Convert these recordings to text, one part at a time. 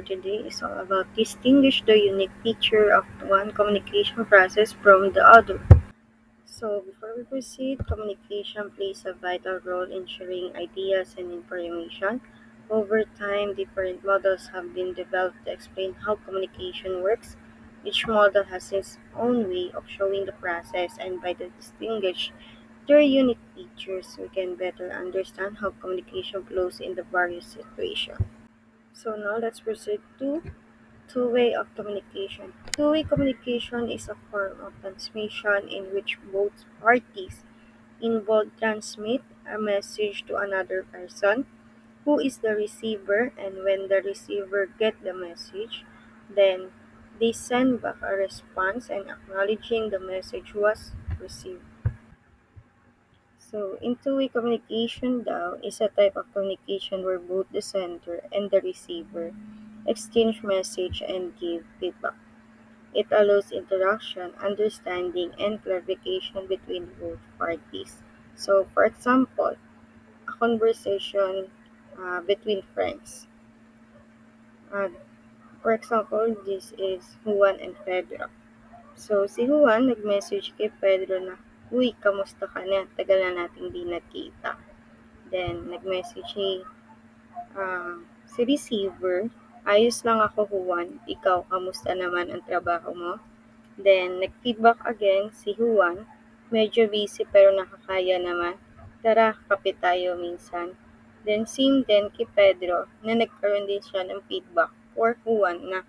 today is all about distinguish the unique feature of one communication process from the other. So before we proceed, communication plays a vital role in sharing ideas and information. Over time, different models have been developed to explain how communication works. Each model has its own way of showing the process, and by the distinguish their unique features, we can better understand how communication flows in the various situations. So now let's proceed to two-way of communication. Two-way communication is a form of transmission in which both parties involved transmit a message to another person who is the receiver, and when the receiver get the message, then they send back a response and acknowledging the message was received. So, in two-way communication daw is a type of communication where both the sender and the receiver exchange message and give feedback. It allows interaction, understanding, and clarification between both parties. So, for example, a conversation between friends. Uh, for example, this is Juan and Pedro. So, si Juan nag-message kay Pedro na, "Uy, kamusta ka na? Tagal na nating di nagkita." Then, nag-message si receiver, "Ayos lang ako, Juan. Ikaw, kamusta naman ang trabaho mo?" Then, nag-feedback again si Juan, "Medyo busy pero nakakaya naman. Tara, kape tayo minsan." Then, same din kay Pedro na nagkaroon din siya ng feedback for Juan na,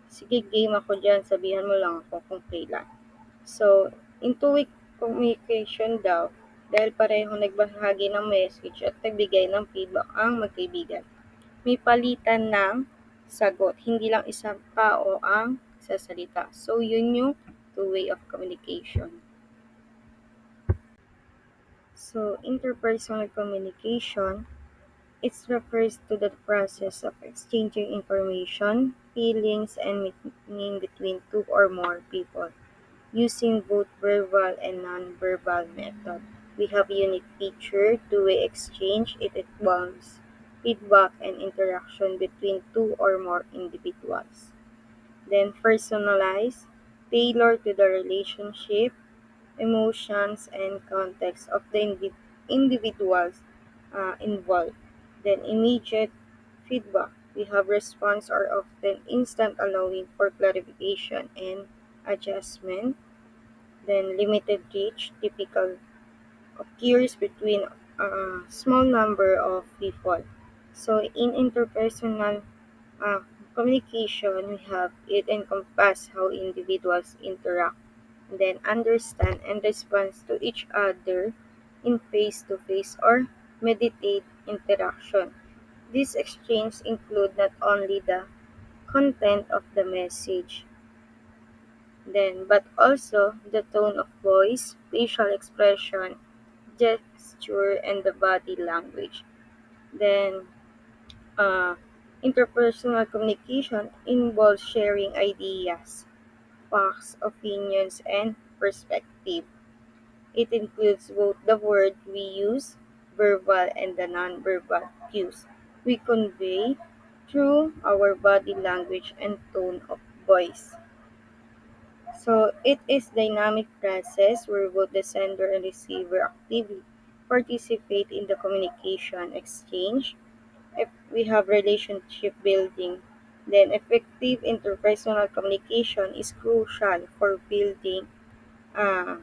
"Sige, game ako dyan. Sabihan mo lang ako kung kailan." So, in two-way communication daw, dahil parehong nagbahagi ng message at nagbigay ng feedback ang magkaibigan, may palitan ng sagot, hindi lang isang tao ang sasalita. So, yun yung two-way of communication. So, interpersonal communication, it refers to the process of exchanging information, feelings, and meaning between two or more people, using both verbal and non-verbal method. We have unique feature, two-way exchange. It involves feedback and interaction between two or more individuals. Then personalize, tailor to the relationship, emotions, and context of the individuals involved. Then immediate feedback. We have response are often instant, allowing for clarification and adjustment. Then limited reach, typical occurs between a small number of people. So in interpersonal uh, communication, we have it encompass how individuals interact, then understand and respond to each other in face-to-face or meditate interaction. These exchanges include not only the content of the message, but also the tone of voice, facial expression, gesture, and the body language. Then, uh, interpersonal communication involves sharing ideas, facts, opinions, and perspective. It includes both the word we use, verbal, and the nonverbal cues we convey through our body language and tone of voice. So it is dynamic process where both the sender and receiver actively participate in the communication exchange. If we have relationship building, then effective interpersonal communication is crucial for building, uh,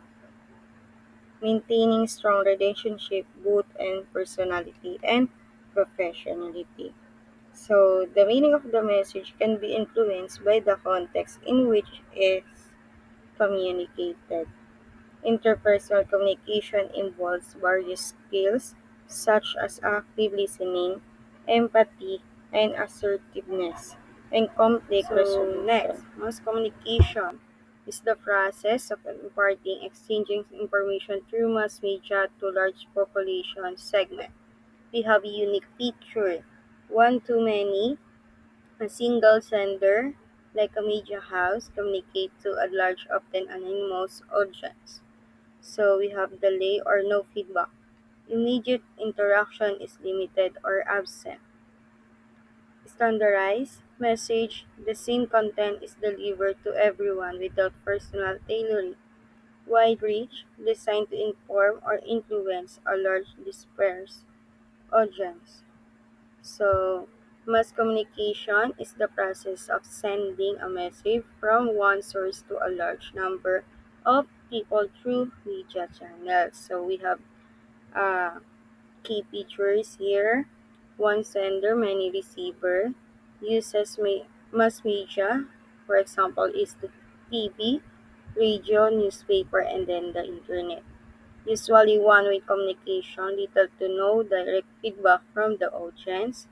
maintaining strong relationship both in personality and professionality. So the meaning of the message can be influenced by the context in which it is communicated. Interpersonal communication involves various skills such as active listening, empathy, and assertiveness, and conflict resolution. Next, mass communication is the process of imparting, exchanging information through mass media to large population segment. We have a unique feature, one to many, a single sender, like a media house, communicate to a large, often anonymous audience. So we have delay or no feedback. Immediate interaction is limited or absent. Standardized message, the same content is delivered to everyone without personal tailoring. Wide reach, designed to inform or influence a large dispersed audience. So, mass communication is the process of sending a message from one source to a large number of people through media channels. So, we have uh, key features here. One sender, many receiver. Uses mass media, for example, is the TV, radio, newspaper, and then the internet. Usually one-way communication, little to no direct feedback from the audience.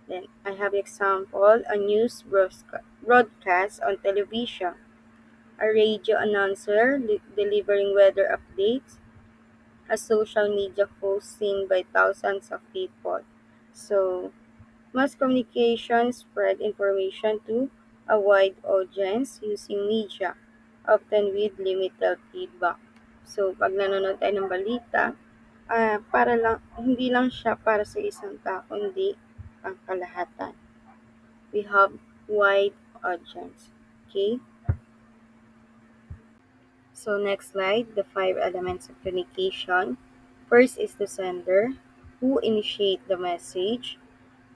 Then I have example, a news broadcast on television, a radio announcer delivering weather updates, a social media post seen by thousands of people. So mass communication spread information to a wide audience using media, often with limited feedback. So, pag nanonood tayo ng balita, para lang hindi lang siya para sa isang tao kundi pangkalahatan. We have wide audience. Okay? So next slide, the five elements of communication. First is the sender, who initiate the message.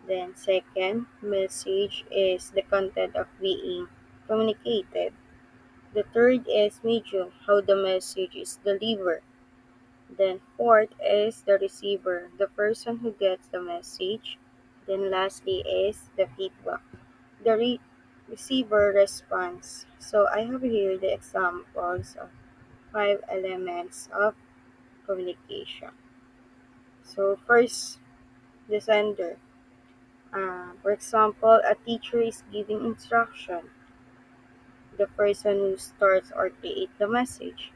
Then second, message is the content of being communicated. The third is medium, how the message is delivered. Then fourth is the receiver, the person who gets the message. Then lastly is the feedback, the receiver response. So I have here the examples of five elements of communication. So first, the sender. For example, a teacher is giving instruction. The person who starts or create the message.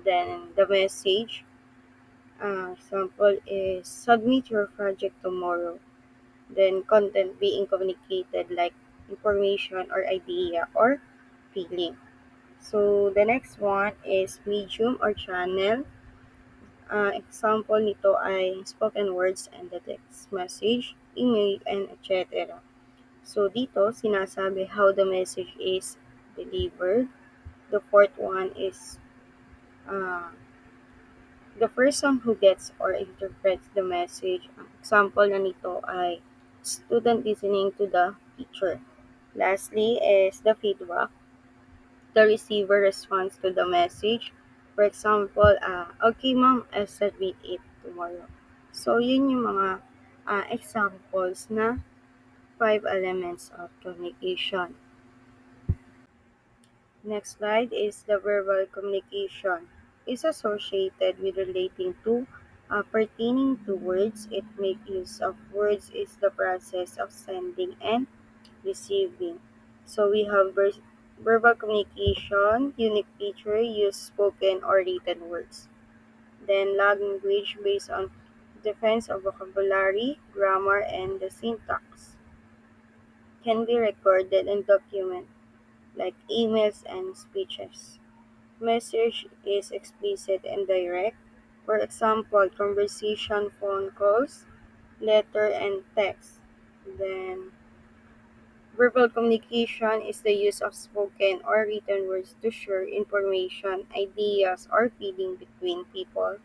Then the message example is submit your project tomorrow. Then content being communicated like information or idea or feeling. So the next one is medium or channel. Example nito ay spoken words and the text message, email, and etc. So dito sinasabi how the message is delivered. The fourth one is uh, the person who gets or interprets the message. Ang example na nito ay student listening to the teacher. Lastly is the feedback. The receiver responds to the message. For example, okay ma'am, I'll submit it tomorrow. So, yun yung mga examples na five elements of communication. Next slide is the verbal communication. Is associated with relating to, pertaining to words. It makes use of words is the process of sending and receiving. So we have verbal communication, unique feature, use spoken or written words. Then language based on defense of vocabulary, grammar, and the syntax. Can be recorded and documented like emails and speeches. Message is explicit and direct. For example, conversation, phone calls, letter, and text. Then verbal communication is the use of spoken or written words to share information, ideas, or feeling between people.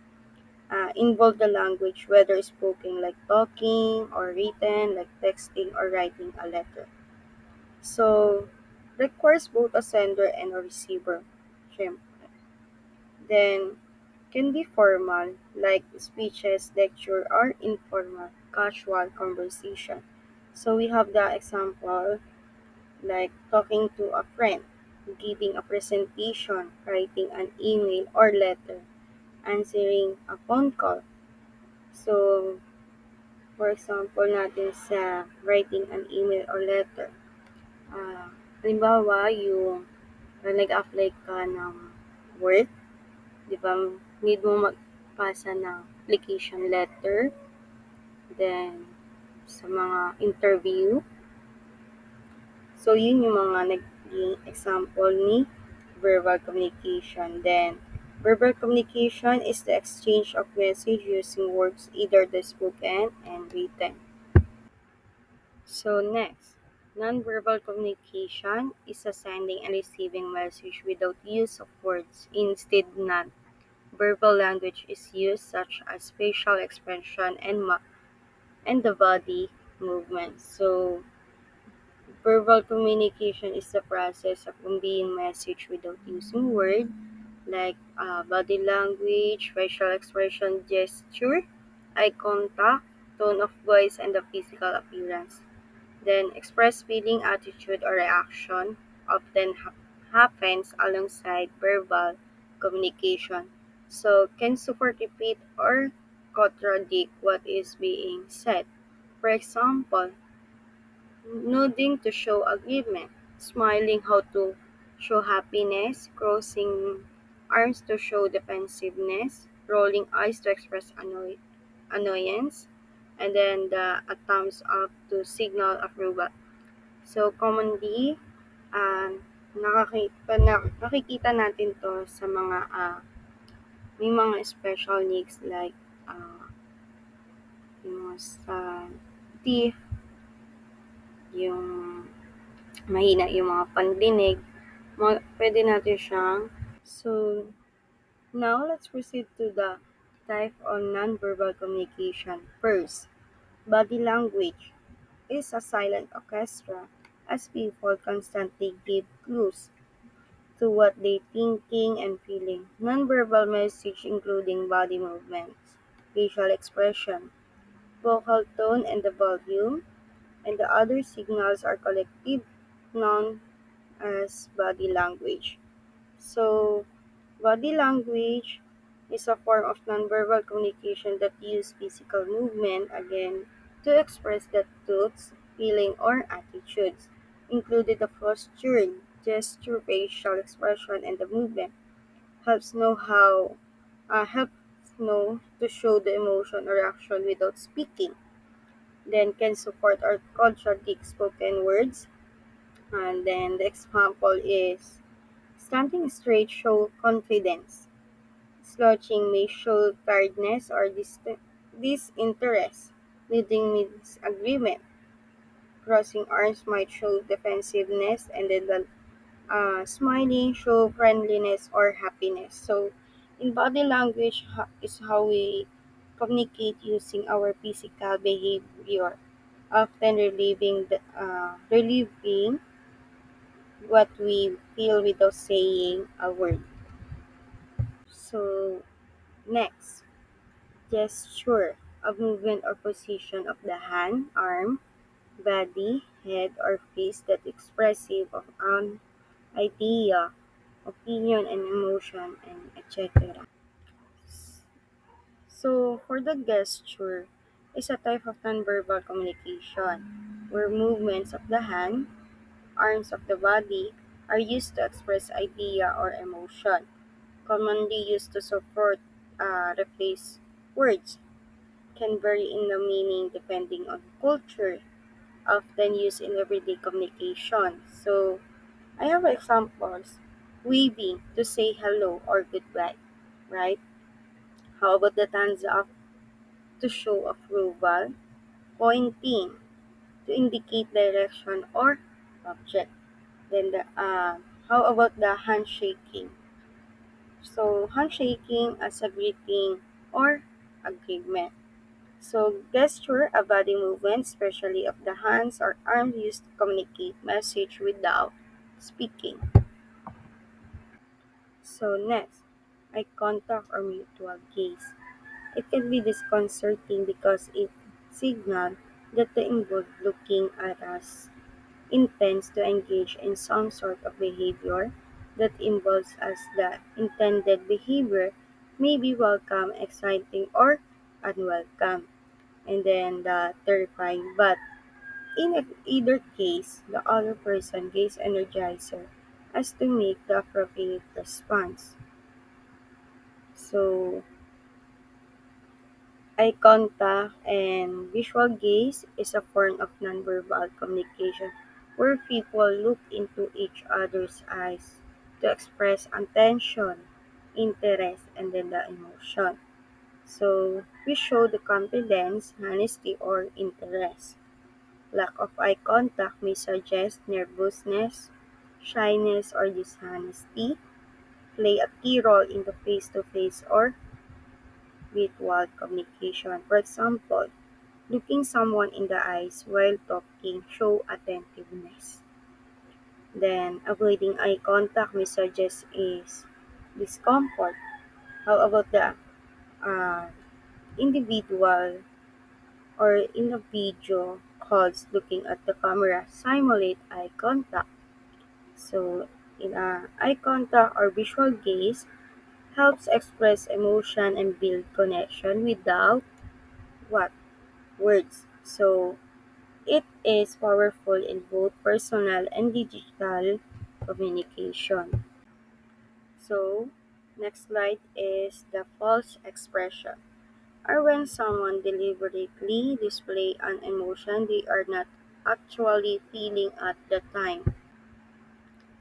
Involve the language, whether spoken like talking or written like texting or writing a letter. So, requires both a sender and a receiver. Syempre. Then, can be formal, like speeches, lecture, or informal, casual conversation. So, we have the example like talking to a friend, giving a presentation, writing an email or letter, answering a phone call. So, for example natin sa writing an email or letter, halimbawa yung nag-apply ka ng work, di ba, need mo magpasa ng application letter, then sa mga interview. So, yun yung mga naging example ni verbal communication. Then, verbal communication is the exchange of message using words, either the spoken and written. So, next. Nonverbal communication is a sending and receiving message without use of words. Instead, non-verbal language is used, such as facial expression and the body movement. So, verbal communication is the process of conveying message without using words, like body language, facial expression, gesture, eye contact, tone of voice, and the physical appearance. Then express feeling, attitude, or reaction often happens alongside verbal communication. So can support, repeat, or contradict what is being said. For example, nodding to show agreement, smiling how to show happiness, crossing arms to show defensiveness, rolling eyes to express annoyance, and then a thumbs up to signal approval. So commonly, nakikita natin 'to sa mga, may mga special needs like, yung mga sa teeth, yung mahina yung mga pandinig, puwede natin siyang so, now let's proceed to the type on nonverbal communication. First, body language is a silent orchestra as people constantly give clues to what they thinking and feeling. Nonverbal message including body movements, facial expression, vocal tone and the volume, and the other signals are collective known as body language. So, body language is a form of nonverbal communication that use physical movement again to express the thoughts, feeling, or attitudes, including the posture, gesture, facial expression, and the movement. Helps know how helps know to show the emotion or action without speaking. Then can support or contradict spoken words. And then the example is standing straight show confidence. Slouching may show tiredness or disinterest, leading means agreement. Crossing arms might show defensiveness, and then the smiling show friendliness or happiness. So, in body language is how we communicate using our physical behavior, often relieving what we feel without saying a word. So, next, gesture, a movement or position of the hand, arm, body, head, or face that expressive of an idea, opinion, and emotion, and etc. So, for the gesture, is a type of nonverbal communication where movements of the hand, arms of the body are used to express idea or emotion, commonly used to support, replace words, can vary in the meaning depending on culture, often used in everyday communication. So, I have examples. Waving to say hello or goodbye, right? How about the thumbs up to show approval? Pointing to indicate direction or object. Then how about the handshaking? So handshaking as a greeting or agreement. So gesture, a body movement, especially of the hands or arms used to communicate message without speaking. So next, eye contact or mutual gaze. It can be disconcerting because it signals that the involved looking at us intends to engage in some sort of behavior that involves us. The intended behavior may be welcome, exciting, or unwelcome, and then the terrifying. But in either case, the other person gains energizer as to make the appropriate response. So, eye contact and visual gaze is a form of nonverbal communication where people look into each other's eyes to express attention, interest, and then the emotion. So, we show the confidence, honesty, or interest. Lack of eye contact may suggest nervousness, shyness, or dishonesty. Play a key role in the face-to-face or virtual communication. For example, looking someone in the eyes while talking show attentiveness. Then, avoiding eye contact may suggest is discomfort. How about the uh, individual or in a video calls looking at the camera simulate eye contact? So, in eye contact or visual gaze helps express emotion and build connection without what words. So, it is powerful in both personal and digital communication. So, next slide is the false expression. Or when someone deliberately display an emotion they are not actually feeling at the time.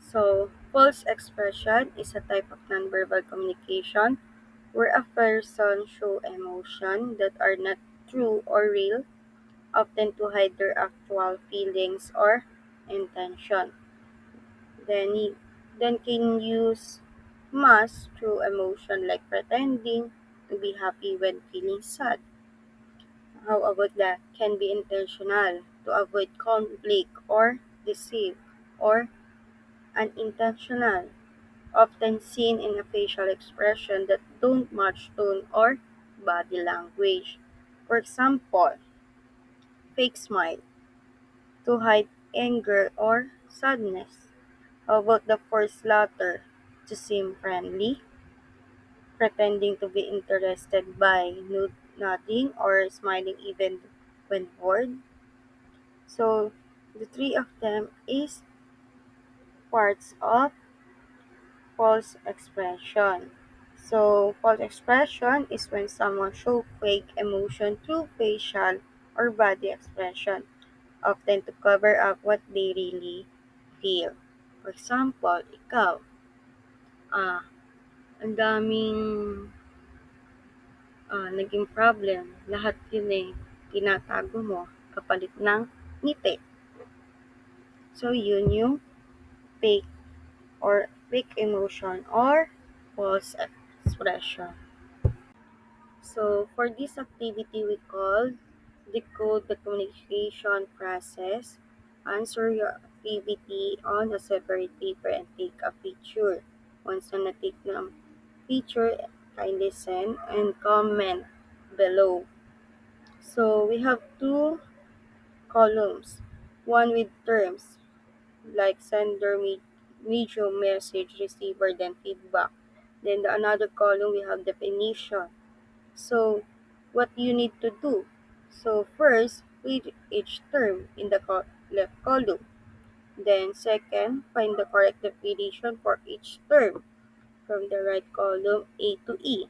So, false expression is a type of nonverbal communication where a person show emotion that are not true or real, often to hide their actual feelings or intention. Then, then can use mask through emotion like pretending to be happy when feeling sad. How about that? Can be intentional to avoid conflict or deceive, or unintentional, often seen in a facial expression that don't match tone or body language. For example, fake smile to hide anger or sadness. How about the first latter? To seem friendly, pretending to be interested by nodding or smiling even when bored. So the three of them is parts of false expression. So false expression is when someone shows fake emotion through facial or body expression, often to cover up what they really feel. For example, ikaw, ah, ang daming naging problem. Lahat yun eh, tinatago mo kapalit ng ngiti. So yun yung fake or fake emotion or false expression. So for this activity we call decode the communication process. Answer your activity on a separate paper and take a picture. Once na na-take ng picture, kindly send and comment below. So we have two columns, one with terms like sender, medium, message, receiver, then feedback. Then the another column we have definition. So what you need to do? So first, read each term in the left column. Then second, find the correct definition for each term from the right column A to E.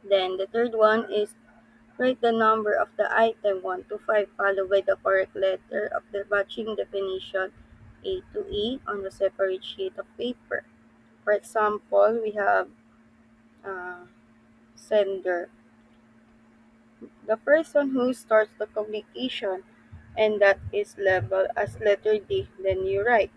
Then the third one is write the number of the item 1 to 5 followed by the correct letter of the matching definition A to E on a separate sheet of paper. For example, we have uh, sender, the person who starts the communication, and that is labeled as letter D. Then you write.